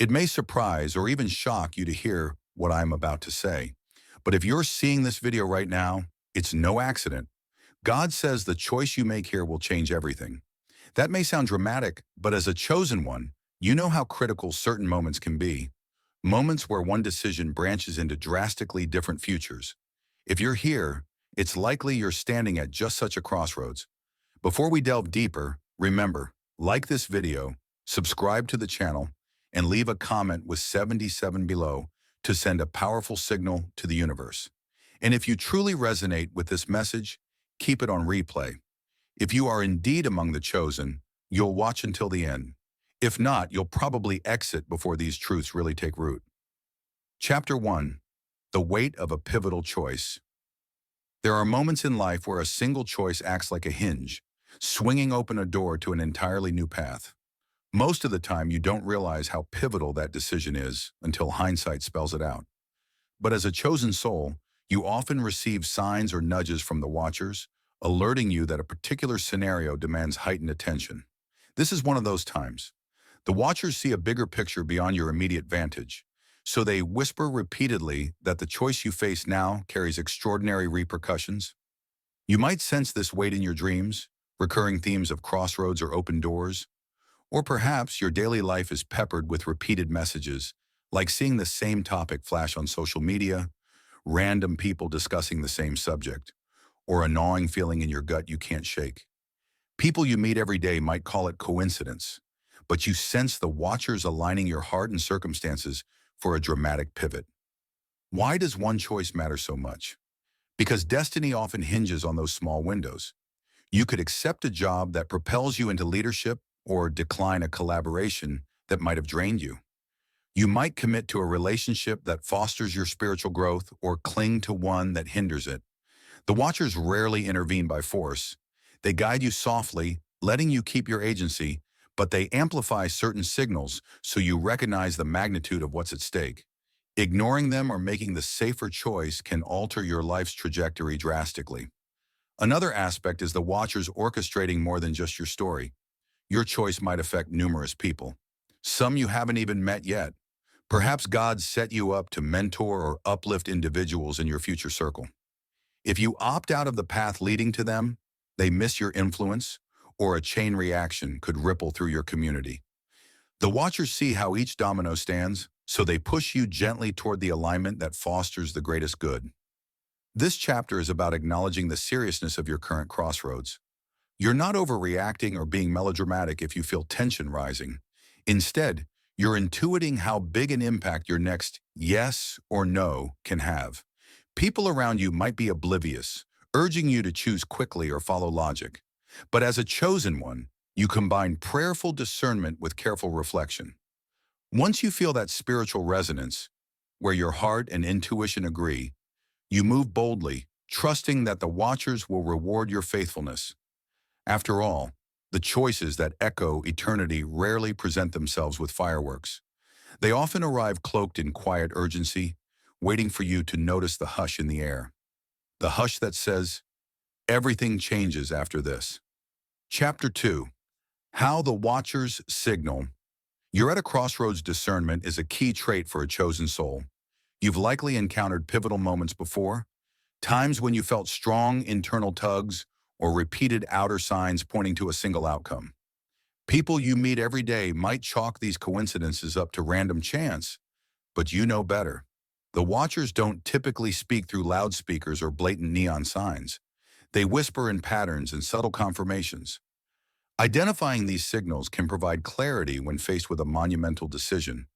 It may surprise or even shock you to hear what I'm about to say. But if you're seeing this video right now, it's no accident. God says the choice you make here will change everything. That may sound dramatic, but as a chosen one, you know how critical certain moments can be. Moments where one decision branches into drastically different futures. If you're here, it's likely you're standing at just such a crossroads. Before we delve deeper, remember, like this video, subscribe to the channel, and leave a comment with 77 below to send a powerful signal to the universe. And if you truly resonate with this message, keep it on replay. If you are indeed among the chosen, you'll watch until the end. If not, you'll probably exit before these truths really take root. Chapter 1. The Weight of a Pivotal Choice. There are moments in life where a single choice acts like a hinge, swinging open a door to an entirely new path. Most of the time, you don't realize how pivotal that decision is until hindsight spells it out. But as a chosen soul, you often receive signs or nudges from the watchers, alerting you that a particular scenario demands heightened attention. This is one of those times. The watchers see a bigger picture beyond your immediate vantage, so they whisper repeatedly that the choice you face now carries extraordinary repercussions. You might sense this weight in your dreams, recurring themes of crossroads or open doors, or perhaps your daily life is peppered with repeated messages, like seeing the same topic flash on social media, random people discussing the same subject, or a gnawing feeling in your gut you can't shake. People you meet every day might call it coincidence, but you sense the watchers aligning your heart and circumstances for a dramatic pivot. Why does one choice matter so much? Because destiny often hinges on those small windows. You could accept a job that propels you into leadership or decline a collaboration that might have drained you. You might commit to a relationship that fosters your spiritual growth or cling to one that hinders it. The watchers rarely intervene by force. They guide you softly, letting you keep your agency, but they amplify certain signals so you recognize the magnitude of what's at stake. Ignoring them or making the safer choice can alter your life's trajectory drastically. Another aspect is the watchers orchestrating more than just your story. Your choice might affect numerous people, some you haven't even met yet. Perhaps God set you up to mentor or uplift individuals in your future circle. If you opt out of the path leading to them, they miss your influence, or a chain reaction could ripple through your community. The watchers see how each domino stands, so they push you gently toward the alignment that fosters the greatest good. This chapter is about acknowledging the seriousness of your current crossroads. You're not overreacting or being melodramatic if you feel tension rising. Instead, you're intuiting how big an impact your next yes or no can have. People around you might be oblivious, urging you to choose quickly or follow logic. But as a chosen one, you combine prayerful discernment with careful reflection. Once you feel that spiritual resonance, where your heart and intuition agree, you move boldly, trusting that the watchers will reward your faithfulness. After all, the choices that echo eternity rarely present themselves with fireworks. They often arrive cloaked in quiet urgency, waiting for you to notice the hush in the air. The hush that says, everything changes after this. Chapter 2. How the Watchers Signal. You're at a crossroads. Discernment is a key trait for a chosen soul. You've likely encountered pivotal moments before, times when you felt strong internal tugs or repeated outer signs pointing to a single outcome. People you meet every day might chalk these coincidences up to random chance, but you know better. The watchers don't typically speak through loudspeakers or blatant neon signs. They whisper in patterns and subtle confirmations. Identifying these signals can provide clarity when faced with a monumental decision.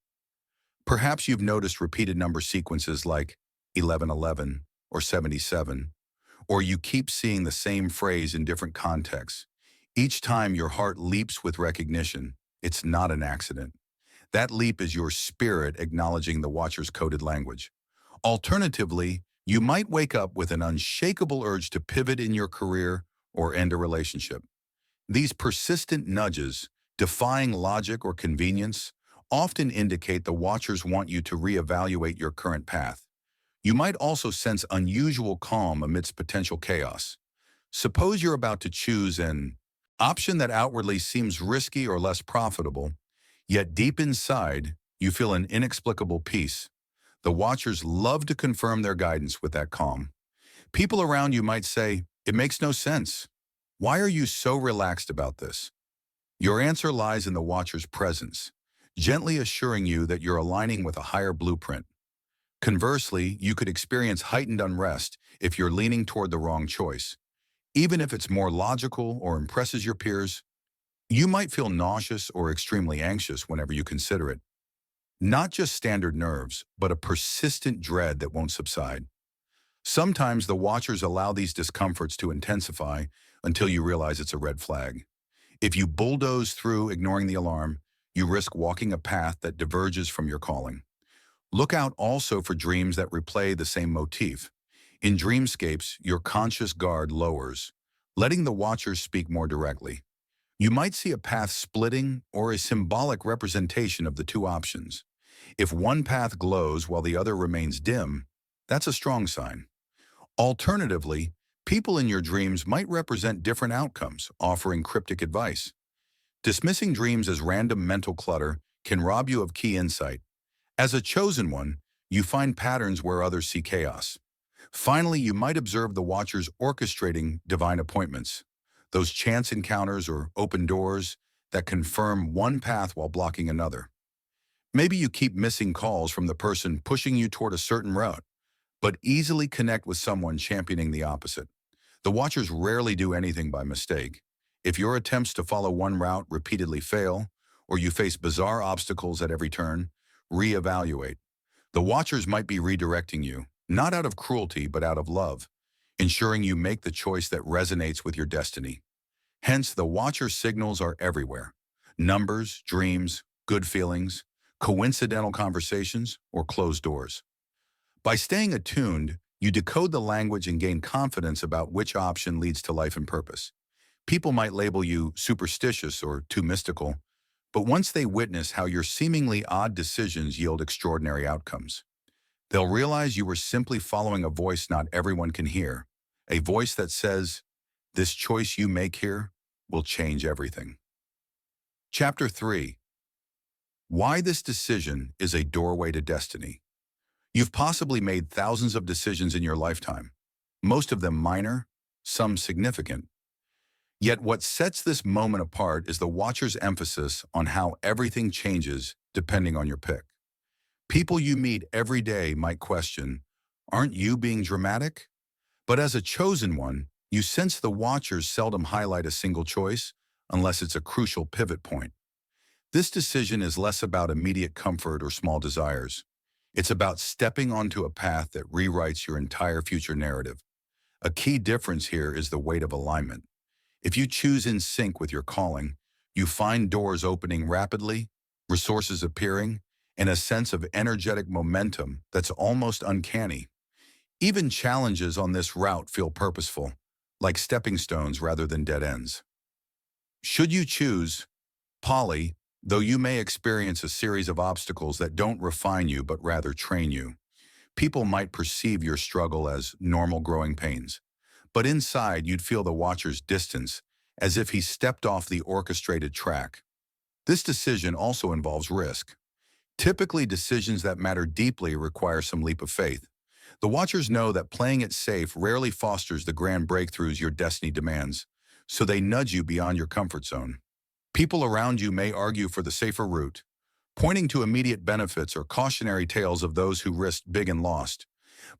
Perhaps you've noticed repeated number sequences like 1111 or 77, or you keep seeing the same phrase in different contexts. Each time your heart leaps with recognition, it's not an accident. That leap is your spirit acknowledging the watcher's coded language. Alternatively, you might wake up with an unshakable urge to pivot in your career or end a relationship. These persistent nudges, defying logic or convenience, often indicate the watchers want you to reevaluate your current path. You might also sense unusual calm amidst potential chaos. Suppose you're about to choose an option that outwardly seems risky or less profitable, yet deep inside, you feel an inexplicable peace. The watchers love to confirm their guidance with that calm. People around you might say, "It makes no sense. Why are you so relaxed about this?" Your answer lies in the watcher's presence, gently assuring you that you're aligning with a higher blueprint. Conversely, you could experience heightened unrest if you're leaning toward the wrong choice. Even if it's more logical or impresses your peers, you might feel nauseous or extremely anxious whenever you consider it. Not just standard nerves, but a persistent dread that won't subside. Sometimes the watchers allow these discomforts to intensify until you realize it's a red flag. If you bulldoze through ignoring the alarm, you risk walking a path that diverges from your calling. Look out also for dreams that replay the same motif. In dreamscapes, your conscious guard lowers, letting the watchers speak more directly. You might see a path splitting or a symbolic representation of the two options. If one path glows while the other remains dim, that's a strong sign. Alternatively, people in your dreams might represent different outcomes, offering cryptic advice. Dismissing dreams as random mental clutter can rob you of key insight. As a chosen one, you find patterns where others see chaos. Finally, you might observe the watchers orchestrating divine appointments, those chance encounters or open doors that confirm one path while blocking another. Maybe you keep missing calls from the person pushing you toward a certain route, but easily connect with someone championing the opposite. The watchers rarely do anything by mistake. If your attempts to follow one route repeatedly fail, or you face bizarre obstacles at every turn, reevaluate. The watchers might be redirecting you, not out of cruelty but out of love, ensuring you make the choice that resonates with your destiny. Hence, the watcher signals are everywhere. Numbers, dreams, good feelings, coincidental conversations, or closed doors. By staying attuned, you decode the language and gain confidence about which option leads to life and purpose. People might label you superstitious or too mystical, but once they witness how your seemingly odd decisions yield extraordinary outcomes, they'll realize you were simply following a voice not everyone can hear, a voice that says, "This choice you make here will change everything." Chapter 3. Why this decision is a doorway to destiny. You've possibly made thousands of decisions in your lifetime, most of them minor, some significant. Yet what sets this moment apart is the watcher's emphasis on how everything changes depending on your pick. People you meet every day might question, "Aren't you being dramatic?" But as a chosen one, you sense the watchers seldom highlight a single choice unless it's a crucial pivot point. This decision is less about immediate comfort or small desires. It's about stepping onto a path that rewrites your entire future narrative. A key difference here is the weight of alignment. If you choose in sync with your calling, you find doors opening rapidly, resources appearing, and a sense of energetic momentum that's almost uncanny. Even challenges on this route feel purposeful, like stepping stones rather than dead ends. Should you choose poly, though you may experience a series of obstacles that don't refine you but rather train you, people might perceive your struggle as normal growing pains. But inside, you'd feel the watcher's distance, as if he stepped off the orchestrated track. This decision also involves risk. Typically, decisions that matter deeply require some leap of faith. The watchers know that playing it safe rarely fosters the grand breakthroughs your destiny demands, so they nudge you beyond your comfort zone. People around you may argue for the safer route, pointing to immediate benefits or cautionary tales of those who risked big and lost.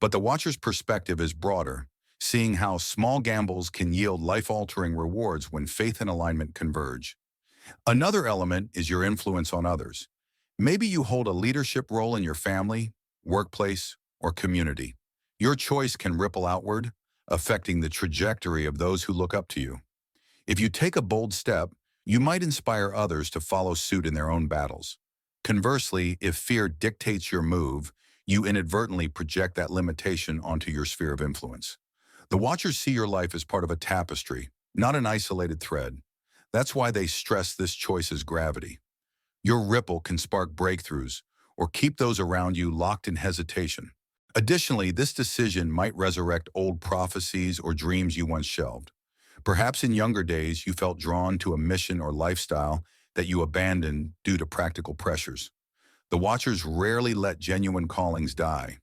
But the watcher's perspective is broader, seeing how small gambles can yield life-altering rewards when faith and alignment converge. Another element is your influence on others. Maybe you hold a leadership role in your family, workplace, or community. Your choice can ripple outward, affecting the trajectory of those who look up to you. If you take a bold step, you might inspire others to follow suit in their own battles. Conversely, if fear dictates your move, you inadvertently project that limitation onto your sphere of influence. The watchers see your life as part of a tapestry, not an isolated thread. That's why they stress this choice's gravity. Your ripple can spark breakthroughs or keep those around you locked in hesitation. Additionally, this decision might resurrect old prophecies or dreams you once shelved. Perhaps in younger days, you felt drawn to a mission or lifestyle that you abandoned due to practical pressures. The Watchers rarely let genuine callings die.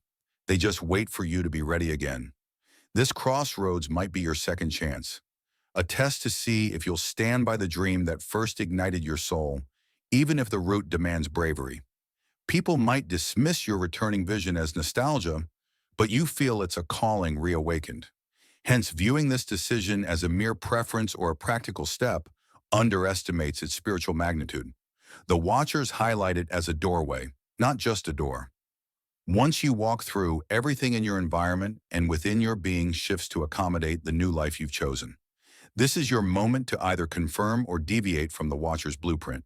They just wait for you to be ready again. This crossroads might be your second chance, a test to see if you'll stand by the dream that first ignited your soul, even if the route demands bravery. People might dismiss your returning vision as nostalgia, but you feel it's a calling reawakened. Hence, viewing this decision as a mere preference or a practical step underestimates its spiritual magnitude. The Watchers highlight it as a doorway, not just a door. Once you walk through, everything in your environment and within your being shifts to accommodate the new life you've chosen. This is your moment to either confirm or deviate from the Watcher's blueprint.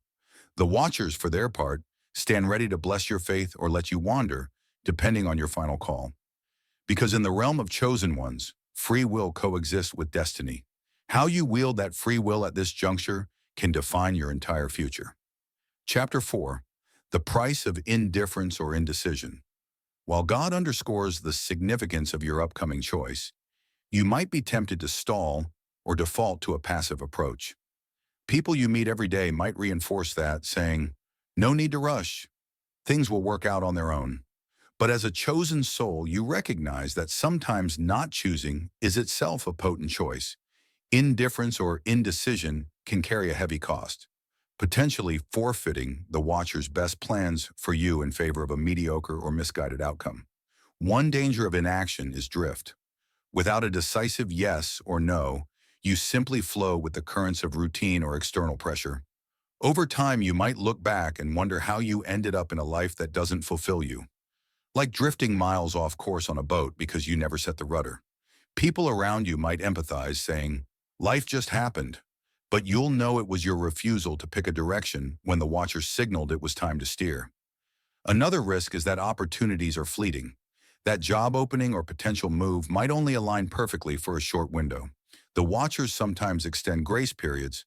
The Watchers, for their part, stand ready to bless your faith or let you wander, depending on your final call. Because in the realm of chosen ones, free will coexists with destiny. How you wield that free will at this juncture can define your entire future. Chapter 4. The Price of Indifference or Indecision. While God underscores the significance of your upcoming choice, you might be tempted to stall or default to a passive approach. People you meet every day might reinforce that, saying, "No need to rush. Things will work out on their own." But as a chosen soul, you recognize that sometimes not choosing is itself a potent choice. Indifference or indecision can carry a heavy cost, potentially forfeiting the Watcher's best plans for you in favor of a mediocre or misguided outcome. One danger of inaction is drift. Without a decisive yes or no, you simply flow with the currents of routine or external pressure. Over time, you might look back and wonder how you ended up in a life that doesn't fulfill you. Like drifting miles off course on a boat because you never set the rudder. People around you might empathize, saying, "Life just happened," but you'll know it was your refusal to pick a direction when the Watcher signaled it was time to steer. Another risk is that opportunities are fleeting. That job opening or potential move might only align perfectly for a short window. The Watchers sometimes extend grace periods,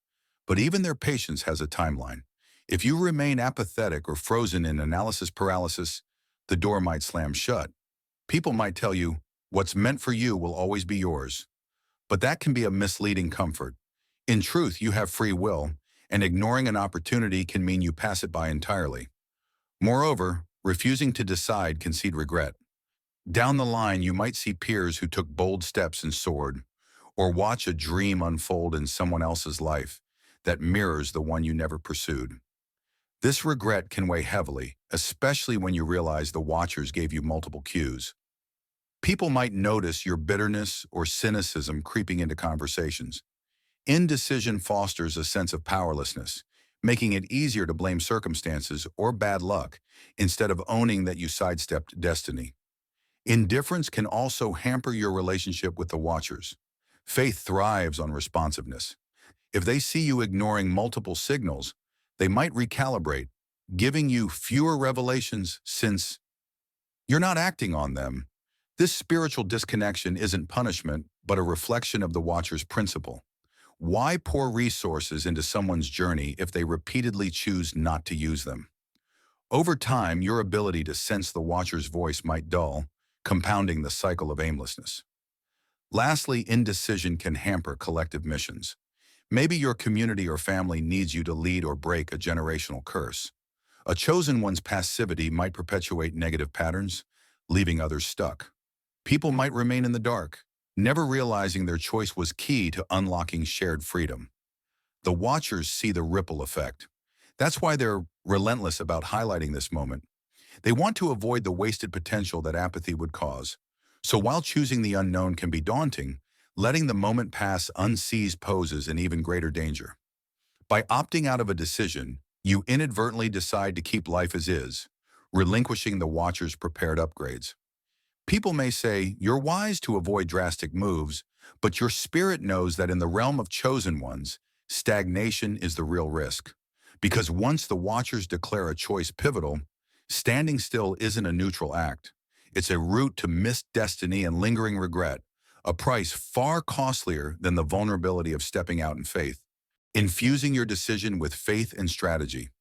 but even their patience has a timeline. If you remain apathetic or frozen in analysis paralysis, the door might slam shut. People might tell you, "What's meant for you will always be yours." But that can be a misleading comfort. In truth, you have free will, and ignoring an opportunity can mean you pass it by entirely. Moreover, refusing to decide can seed regret. Down the line, you might see peers who took bold steps and soared, or watch a dream unfold in someone else's life that mirrors the one you never pursued. This regret can weigh heavily, especially when you realize the Watchers gave you multiple cues. People might notice your bitterness or cynicism creeping into conversations. Indecision fosters a sense of powerlessness, making it easier to blame circumstances or bad luck instead of owning that you sidestepped destiny. Indifference can also hamper your relationship with the Watchers. Faith thrives on responsiveness. If they see you ignoring multiple signals, they might recalibrate, giving you fewer revelations since you're not acting on them. This spiritual disconnection isn't punishment, but a reflection of the Watcher's principle. Why pour resources into someone's journey if they repeatedly choose not to use them? Over time, your ability to sense the Watcher's voice might dull, compounding the cycle of aimlessness. Lastly, indecision can hamper collective missions. Maybe your community or family needs you to lead or break a generational curse. A chosen one's passivity might perpetuate negative patterns, leaving others stuck. People might remain in the dark, never realizing their choice was key to unlocking shared freedom. The Watchers see the ripple effect. That's why they're relentless about highlighting this moment. They want to avoid the wasted potential that apathy would cause. So while choosing the unknown can be daunting, letting the moment pass unseized poses an even greater danger. By opting out of a decision, you inadvertently decide to keep life as is, relinquishing the Watcher's prepared upgrades. People may say, "You're wise to avoid drastic moves," but your spirit knows that in the realm of chosen ones, stagnation is the real risk. Because once the Watchers declare a choice pivotal, standing still isn't a neutral act. It's a route to missed destiny and lingering regret, a price far costlier than the vulnerability of stepping out in faith. Infusing your decision with faith and strategy.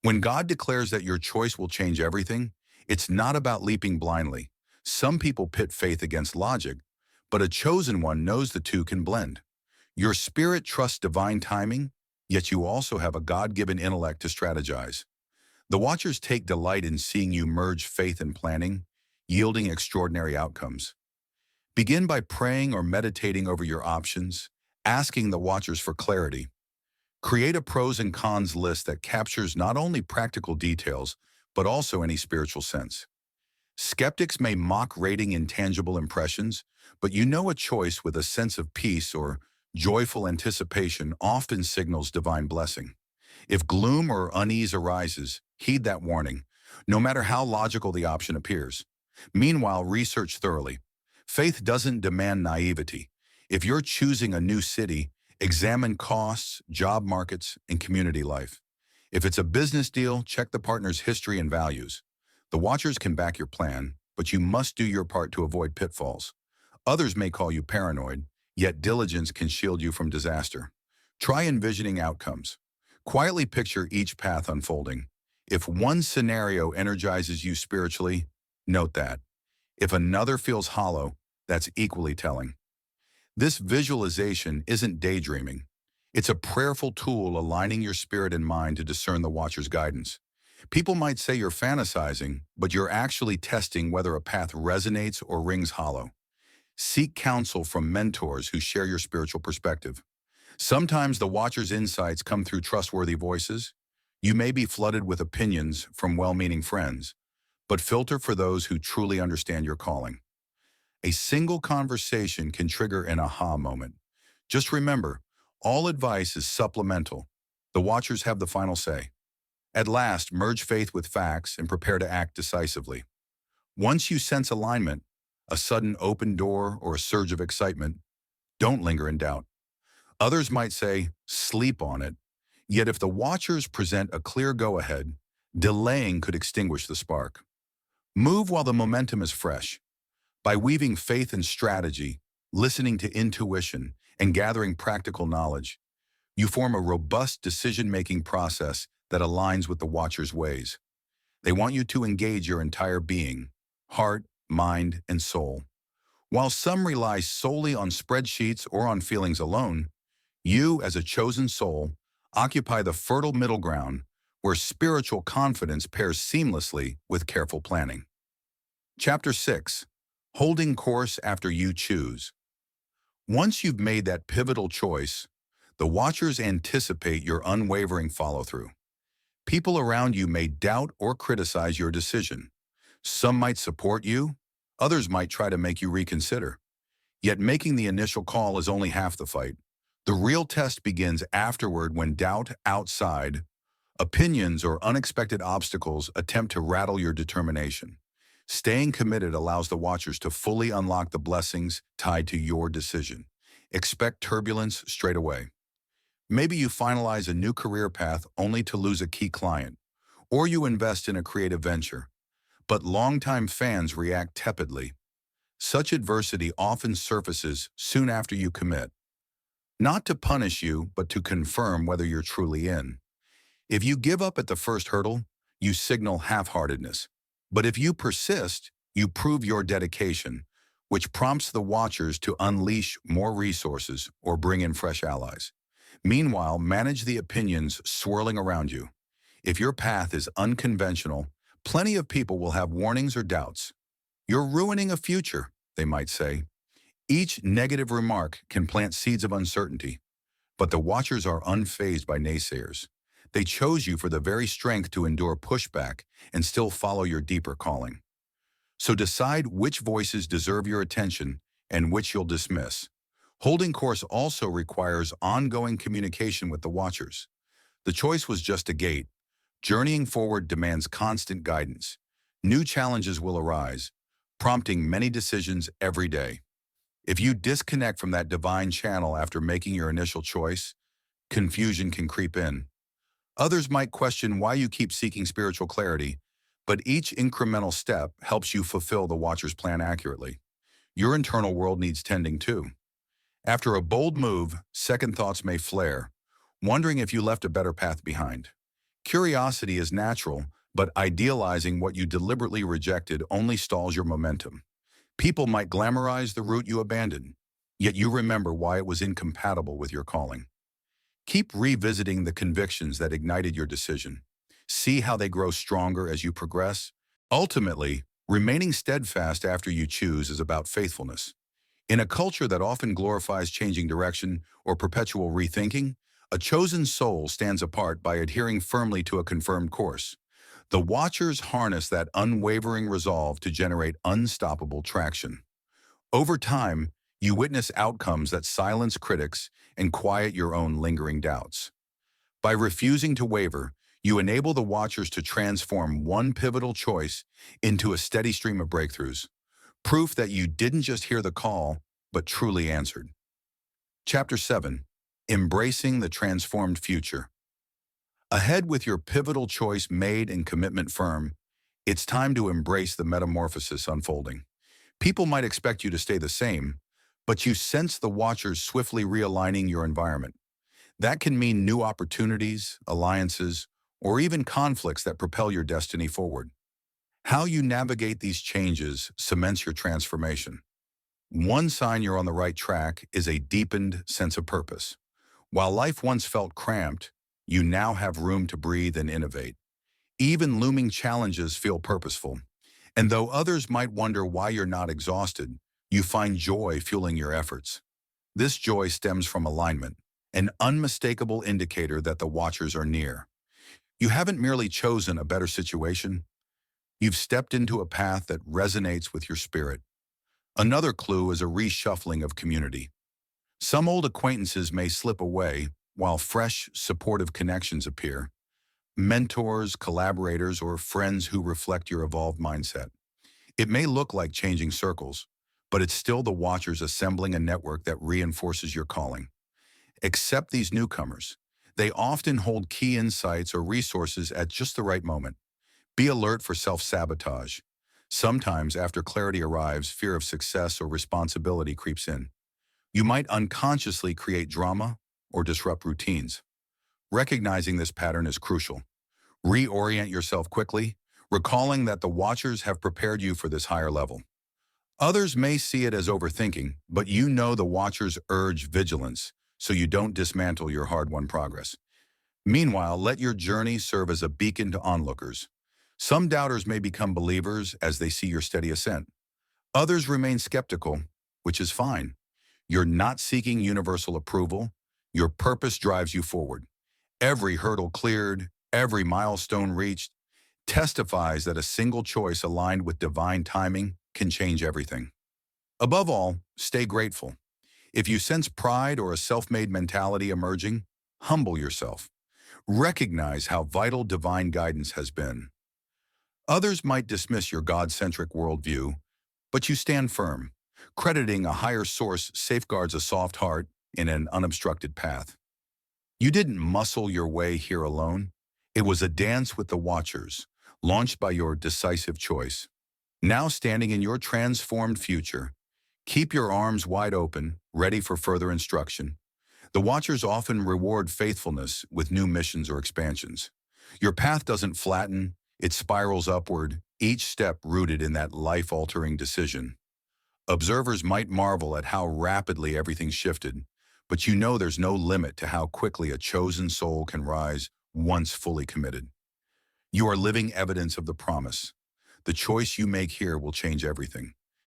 When God declares that your choice will change everything, it's not about leaping blindly. Some people pit faith against logic, but a chosen one knows the two can blend. Your spirit trusts divine timing, yet you also have a God-given intellect to strategize. The Watchers take delight in seeing you merge faith and planning, yielding extraordinary outcomes. Begin by praying or meditating over your options, asking the Watchers for clarity. Create a pros and cons list that captures not only practical details, but also any spiritual sense. Skeptics may mock rating intangible impressions, but you know a choice with a sense of peace or joyful anticipation often signals divine blessing. If gloom or unease arises, heed that warning, no matter how logical the option appears. Meanwhile, research thoroughly. Faith doesn't demand naivety. If you're choosing a new city, examine costs, job markets, and community life. If it's a business deal, check the partner's history and values. The Watchers can back your plan, but you must do your part to avoid pitfalls. Others may call you paranoid, yet diligence can shield you from disaster. Try envisioning outcomes. Quietly picture each path unfolding. If one scenario energizes you spiritually, note that. If another feels hollow, that's equally telling. This visualization isn't daydreaming. It's a prayerful tool aligning your spirit and mind to discern the Watcher's guidance. People might say you're fantasizing, but you're actually testing whether a path resonates or rings hollow. Seek counsel from mentors who share your spiritual perspective. Sometimes the Watcher's insights come through trustworthy voices. You may be flooded with opinions from well-meaning friends, but filter for those who truly understand your calling. A single conversation can trigger an aha moment. Just remember, all advice is supplemental. The Watchers have the final say. At last, merge faith with facts and prepare to act decisively. Once you sense alignment, a sudden open door or a surge of excitement, don't linger in doubt. Others might say, sleep on it. Yet if the Watchers present a clear go-ahead, delaying could extinguish the spark. Move while the momentum is fresh. By weaving faith and strategy, listening to intuition, and gathering practical knowledge, you form a robust decision-making process that aligns with the Watcher's ways. They want you to engage your entire being, heart, mind, and soul. While some rely solely on spreadsheets or on feelings alone, you, as a chosen soul, occupy the fertile middle ground where spiritual confidence pairs seamlessly with careful planning. Chapter 6. Holding course after you choose. Once you've made that pivotal choice, the Watchers anticipate your unwavering follow-through. People around you may doubt or criticize your decision. Some might support you, others might try to make you reconsider. Yet making the initial call is only half the fight. The real test begins afterward when doubt outside, opinions, or unexpected obstacles attempt to rattle your determination. Staying committed allows the Watchers to fully unlock the blessings tied to your decision. Expect turbulence straight away. Maybe you finalize a new career path only to lose a key client, or you invest in a creative venture, but longtime fans react tepidly. Such adversity often surfaces soon after you commit, not to punish you, but to confirm whether you're truly in. If you give up at the first hurdle, you signal half-heartedness. But if you persist, you prove your dedication, which prompts the Watchers to unleash more resources or bring in fresh allies. Meanwhile, manage the opinions swirling around you. If your path is unconventional, plenty of people will have warnings or doubts. You're ruining a future, they might say. Each negative remark can plant seeds of uncertainty, but the Watchers are unfazed by naysayers. They chose you for the very strength to endure pushback and still follow your deeper calling. So decide which voices deserve your attention and which you'll dismiss. Holding course also requires ongoing communication with the Watchers. The choice was just a gate. Journeying forward demands constant guidance. New challenges will arise, prompting many decisions every day. If you disconnect from that divine channel after making your initial choice, confusion can creep in. Others might question why you keep seeking spiritual clarity, but each incremental step helps you fulfill the Watcher's plan accurately. Your internal world needs tending too. After a bold move, second thoughts may flare, wondering if you left a better path behind. Curiosity is natural, but idealizing what you deliberately rejected only stalls your momentum. People might glamorize the route you abandoned, yet you remember why it was incompatible with your calling. Keep revisiting the convictions that ignited your decision. See how they grow stronger as you progress? Ultimately, remaining steadfast after you choose is about faithfulness. In a culture that often glorifies changing direction or perpetual rethinking, a chosen soul stands apart by adhering firmly to a confirmed course. The Watchers harness that unwavering resolve to generate unstoppable traction. Over time, you witness outcomes that silence critics and quiet your own lingering doubts. By refusing to waver, you enable the Watchers to transform one pivotal choice into a steady stream of breakthroughs, proof that you didn't just hear the call, but truly answered. Chapter 7. Embracing the Transformed Future. Ahead with your pivotal choice made and commitment firm, it's time to embrace the metamorphosis unfolding. People might expect you to stay the same, but you sense the Watchers swiftly realigning your environment. That can mean new opportunities, alliances, or even conflicts that propel your destiny forward. How you navigate these changes cements your transformation. One sign you're on the right track is a deepened sense of purpose. While life once felt cramped, you now have room to breathe and innovate. Even looming challenges feel purposeful. And though others might wonder why you're not exhausted, you find joy fueling your efforts. This joy stems from alignment, an unmistakable indicator that the Watchers are near. You haven't merely chosen a better situation, you've stepped into a path that resonates with your spirit. Another clue is a reshuffling of community. Some old acquaintances may slip away, while fresh, supportive connections appear. Mentors, collaborators, or friends who reflect your evolved mindset. It may look like changing circles, but it's still the Watchers assembling a network that reinforces your calling. Accept these newcomers. They often hold key insights or resources at just the right moment. Be alert for self-sabotage. Sometimes, after clarity arrives, fear of success or responsibility creeps in. You might unconsciously create drama or disrupt routines. Recognizing this pattern is crucial. Reorient yourself quickly, recalling that the Watchers have prepared you for this higher level. Others may see it as overthinking, but you know the Watchers urge vigilance, so you don't dismantle your hard-won progress. Meanwhile, let your journey serve as a beacon to onlookers. Some doubters may become believers as they see your steady ascent. Others remain skeptical, which is fine. You're not seeking universal approval. Your purpose drives you forward. Every hurdle cleared, every milestone reached, testifies that a single choice aligned with divine timing can change everything. Above all, stay grateful. If you sense pride or a self-made mentality emerging, humble yourself. Recognize how vital divine guidance has been. Others might dismiss your God-centric worldview, but you stand firm. Crediting a higher source safeguards a soft heart in an unobstructed path. You didn't muscle your way here alone. It was a dance with the Watchers, launched by your decisive choice. Now standing in your transformed future, keep your arms wide open, ready for further instruction. The Watchers often reward faithfulness with new missions or expansions. Your path doesn't flatten, it spirals upward, each step rooted in that life-altering decision. Observers might marvel at how rapidly everything shifted, but you know there's no limit to how quickly a chosen soul can rise once fully committed. You are living evidence of the promise. The choice you make here will change everything.